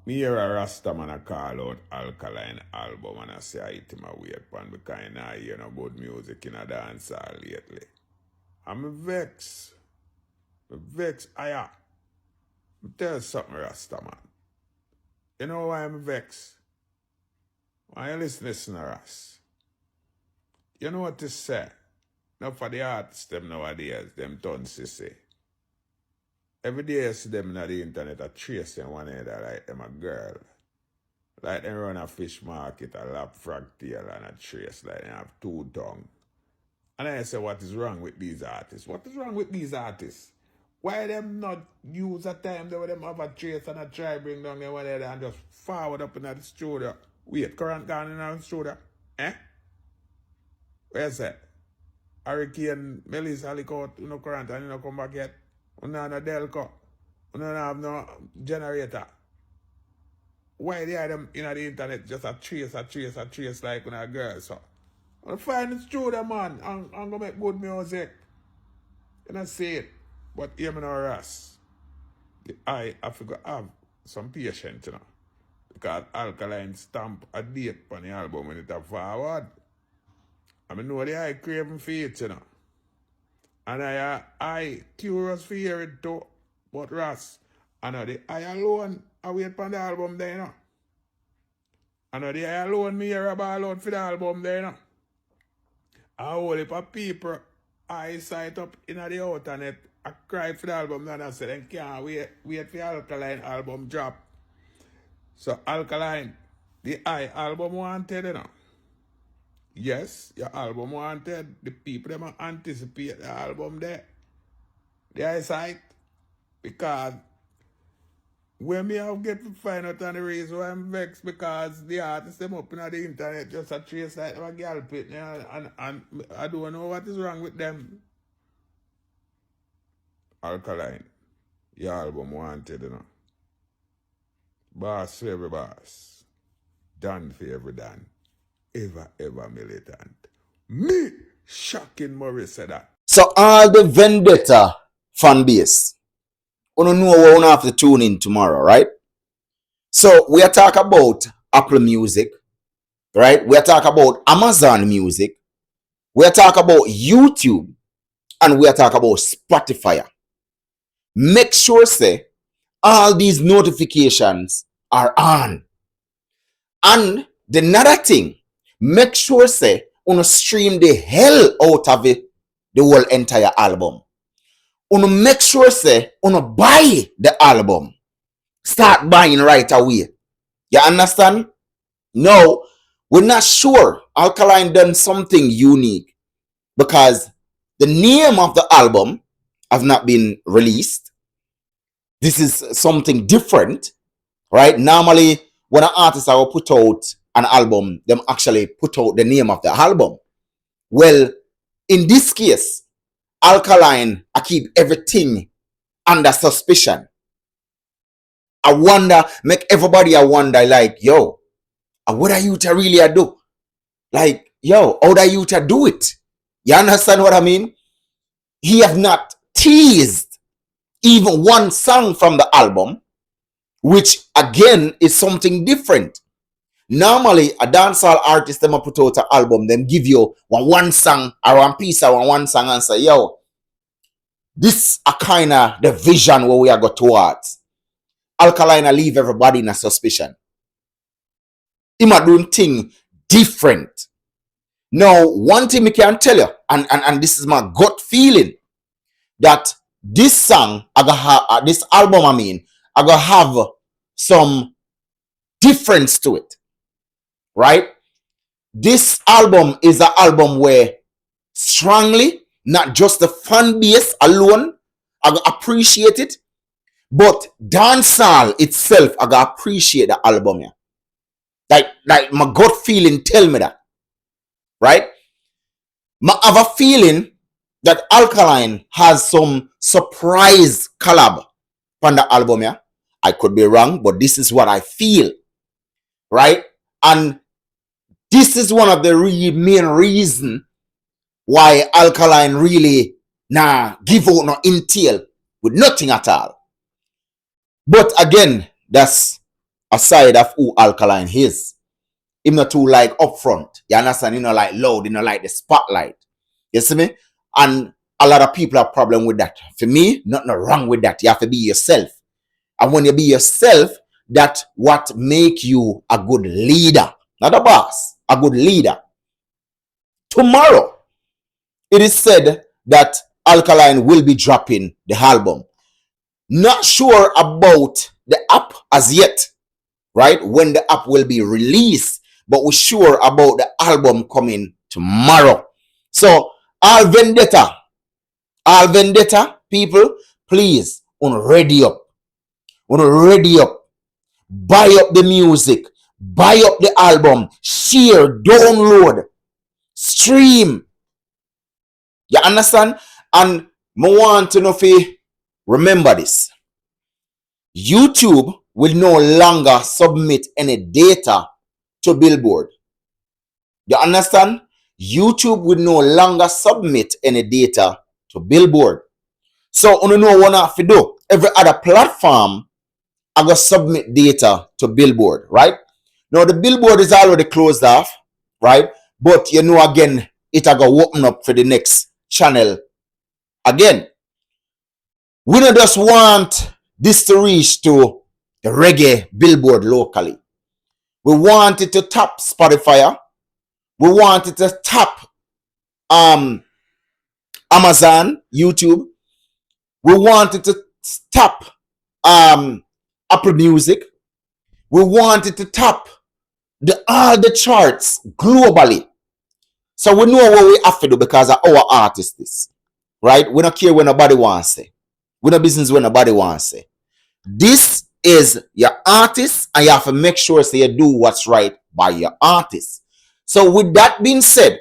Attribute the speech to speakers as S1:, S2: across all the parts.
S1: Me hear a Rasta man a call out Alkaline album and I say I hit him a wait pan because I not hear no good music in a dance hall lately. I'm vex. Vex, aya. Tell you something, Rasta man. You know why I'm vexed? Why you listen to Ras? You know what to say? Now for the artists them nowadays, them done say. Every day you see them on the internet a tracing one header like them a girl. Like them run a fish market, a lap frog tail and a trace like they have two tongue. And I say, what is wrong with these artists? What is wrong with these artists? Why them not use a time where them have a trace and a try bring down them one header and just forward up in the studio? Wait, current gone in the studio? Eh? Where's that? Hurricane Melissa leak out, you know, current and you know come back yet. You know, no Delco. You don't have no generator. Why they have them in the internet just a trace like when a girl so? I find the studio man and go make good music. You know see it. But hear me now, Ras. I have to have some patience, you know. Because Alkaline stamp a date on the album when it a forward. I mean, know the I craving for it, you know. And I curious for hear it too. But Ras, I know the I alone I wait for the album there, you know. I know the I alone me hear about alone for the album there, you know. A whole heap of people I sight up in the internet I cry for the album and I said they can't wait for the Alkaline album drop. So Alkaline, the I album wanted, you know. Yes, your album wanted. The people them anticipate the album there. The eyesight. Because when me have get to find out on the reason why I'm vexed because the artists them up in the internet just a trace like them a girl pit and I don't know what is wrong with them. Alkaline, your album wanted, you know. Boss for every boss. Done for every done. Ever militant. Me, shocking Morris said that.
S2: So all the Vendetta fan base, you know what we have to tune in tomorrow, right? So we are talking about Apple Music, right? We are talking about Amazon Music. We are talking about YouTube. And we are talking about Spotify. Make sure, say, all these notifications are on. And the another thing, make sure, say, you stream the hell out of it, the whole entire album. You make sure, say, you buy the album. Start buying right away. You understand? No, we're not sure Alkaline done something unique because the name of the album have not been released. This is something different, right? Normally, when an artist will put out an album, them actually put out the name of the album. Well, in this case, Alkaline, I keep everything under suspicion. I wonder, make everybody I wonder, like, yo, what are you to really do? Like, yo, how are you to do it? You understand what I mean? He have not teased even one song from the album, which again is something different. Normally, a dancehall artist, them put out an album, them give you one song or one piece or one song and say, yo, this a kind of the vision where we are go towards. Alkaline leave everybody in a suspicion. He might do thing different. Now, one thing I can tell you, and this is my gut feeling, that this song, this album, I gonna have some difference to it, right? This album is an album where strongly, not just the fan base alone, I gonna appreciate it, but dancehall itself, I gonna appreciate the album here. Like my gut feeling tell me that, right? I have a feeling that Alkaline has some surprise collab on the album here. I could be wrong, but this is what I feel, right? And this is one of the main reason why Alkaline really give out no intel with nothing at all. But again, that's aside of who Alkaline is. Him not too like upfront. You understand? You know, like loud, you know, like the spotlight. You see me? And a lot of people have problem with that. For me, nothing wrong with that. You have to be yourself. And when you be yourself, that's what make you a good leader. Not a boss, a good leader. Tomorrow, it is said that Alkaline will be dropping the album. Not sure about the app as yet, right? When the app will be released, but we're sure about the album coming tomorrow. So, all vendetta people, please, ready up. Ready up. Buy up the music. Buy up the album. Share, download, stream. You understand? And I want to know if you remember this. YouTube will no longer submit any data to Billboard. You understand? YouTube will no longer submit any data to Billboard. So, you know what I have to do? Every other platform I go submit data to Billboard, right? Now, the Billboard is already closed off, right? But, you know, again, it I go open up for the next channel again. We don't just want this to reach to the reggae Billboard locally. We want it to tap Spotify. We want it to tap Amazon, YouTube. We want it to tap Apple Music. We want it to tap all the charts globally. So we know what we have to do because of our artists, right? We don't care what nobody wants to say. We don't business what nobody wants to say. This is your artist, and you have to make sure so you do what's right by your artist. So with that being said,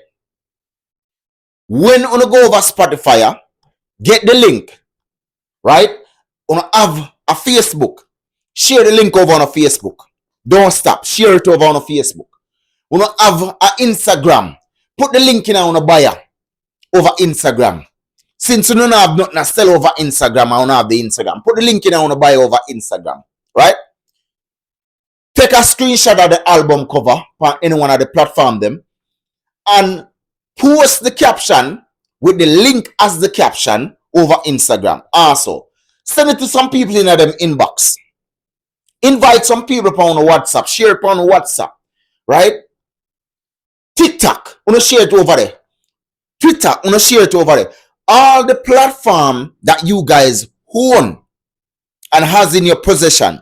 S2: when you go over Spotify, get the link, right? You have a Facebook. Share the link over on a Facebook. Don't stop. Share it over on a Facebook. You have an Instagram. Put the link in on a bio over Instagram. Since you don't have nothing to sell over Instagram, I don't have the Instagram. Put the link in on a bio over Instagram, right? Take a screenshot of the album cover on any one of the platform them and post the caption with the link as the caption over Instagram. Also, send it to some people in them inbox. Invite some people upon WhatsApp. Share it on WhatsApp, right? TikTok, share it over there. Twitter, share it over there. All the platform that you guys own and has in your possession,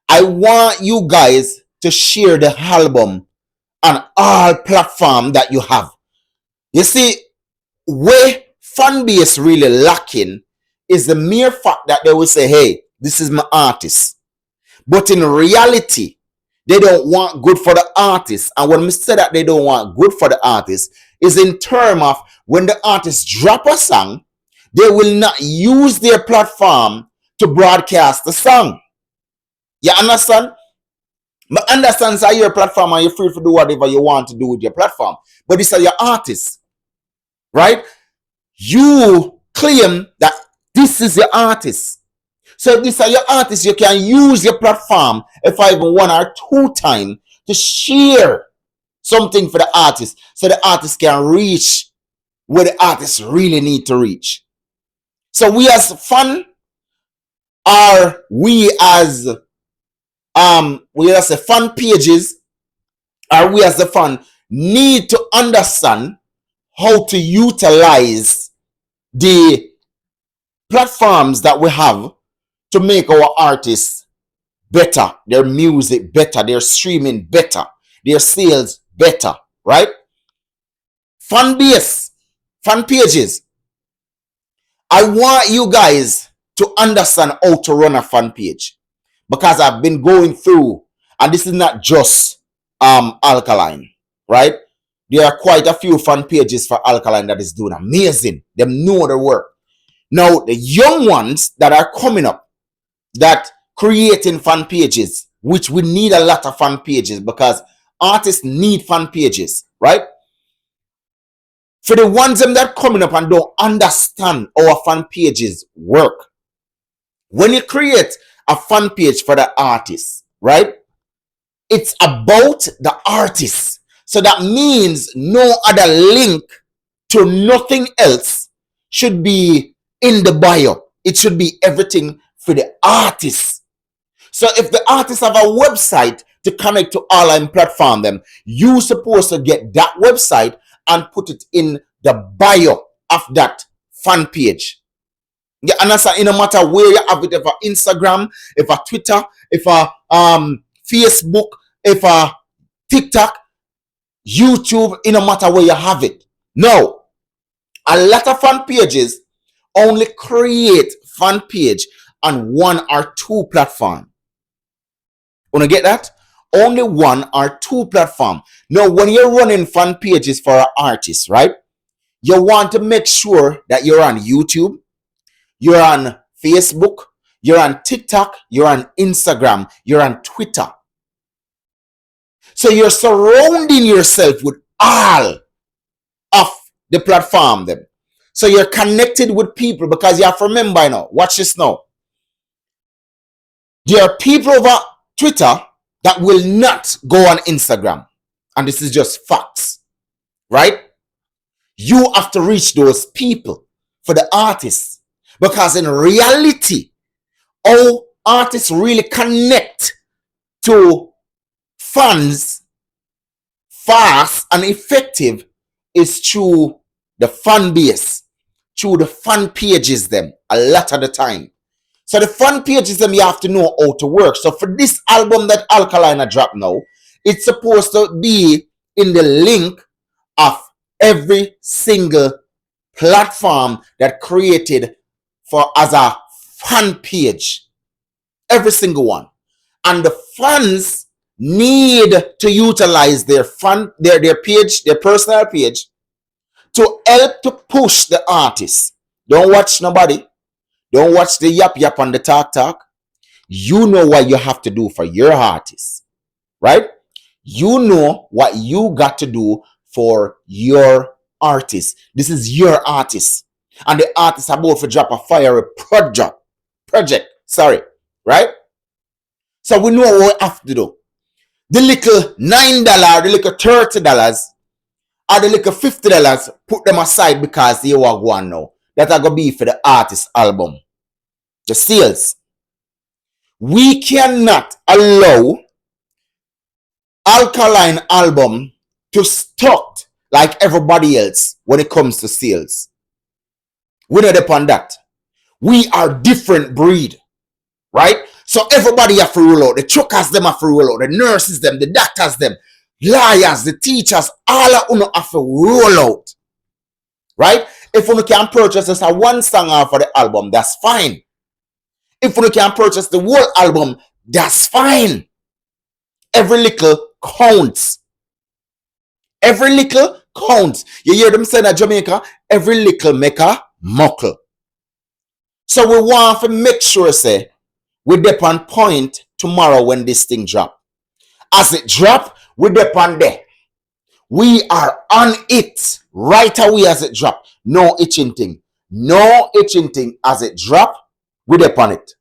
S2: I want you guys to share the album on all platform that you have. You see, where fan base really lacking is the mere fact that they will say, hey, this is my artist. But in reality, they don't want good for the artist. And when we say that they don't want good for the artist, is in terms of when the artist drop a song, they will not use their platform to broadcast the song. You understand? But understand that your platform and you're free to do whatever you want to do with your platform. But these are your artists, right? You claim that this is your artist. So if these are your artists, you can use your platform if I even 1 or 2 times to share something for the artist so the artist can reach where the artists really need to reach. So we as fan are we as the fan pages, or we as the fan need to understand how to utilize the platforms that we have to make our artists better, their music better, their streaming better, their sales better, right? Fan base, fan pages. I want you guys to understand how to run a fan page because I've been going through, and this is not just Alkaline, right? There are quite a few fan pages for Alkaline that is doing amazing. They know their work. Now, the young ones that are coming up, that creating fan pages, which we need a lot of fan pages because artists need fan pages, right? For the ones that are coming up and don't understand how a fan pages work, when you create a fan page for the artist, right? It's about the artist. So that means no other link to nothing else should be in the bio. It should be everything for the artist. So if the artists have a website to connect to online platform them, you supposed to get that website and put it in the bio of that fan page. Yeah, and that's no matter where you have it, if a Instagram, if a Twitter, if a Facebook, if a TikTok, YouTube, no matter where you have it. No, a lot of fan pages only create fan page on one or two platforms. Wanna get that? Only one or two platform. Now, when you're running fan pages for an artist, right? You want to make sure that you're on YouTube, you're on Facebook, you're on TikTok, you're on Instagram, you're on Twitter. So you're surrounding yourself with all of the platform then. So you're connected with people because you have to remember now. Watch this now. There are people over Twitter that will not go on Instagram. And this is just facts. Right? You have to reach those people for the artists. Because in reality, how artists really connect to fans fast and effective is through the fan base, through the fan pages them a lot of the time. So the fan pages them you have to know how to work. So for this album that Alkaline dropped now, it's supposed to be in the link of every single platform that created for as a fan page. Every single one. And the fans need to utilize their page, their personal page, to help to push the artist. Don't watch nobody. Don't watch the yap and the talk. You know what you have to do for your artist, right? You know what you got to do for your artist. This is your artist. And the artist about to drop a fire project, right? So we know what we have to do. The little $9, the little $30, or the little $50, put them aside because they are going now. That are going to be for the artist album. The sales. We cannot allow Alkaline album to stuck like everybody else when it comes to sales. We're not upon that. We are different breed. Right? So everybody have to roll out. The truckers them have to roll out. The nurses them, the doctors them, lawyers, the teachers, all of them have to roll out. Right? If you can purchase just a one song for the album, that's fine. If you can purchase the whole album, that's fine. Every little counts. Every little counts. You hear them say in Jamaica, every little make a muckle. So we want to make sure, say, we're dep on point tomorrow when this thing drop. As it drop, we're dep on there. We are on it right away as it drop. No itching thing. No itching thing as it drop, we're dep on it.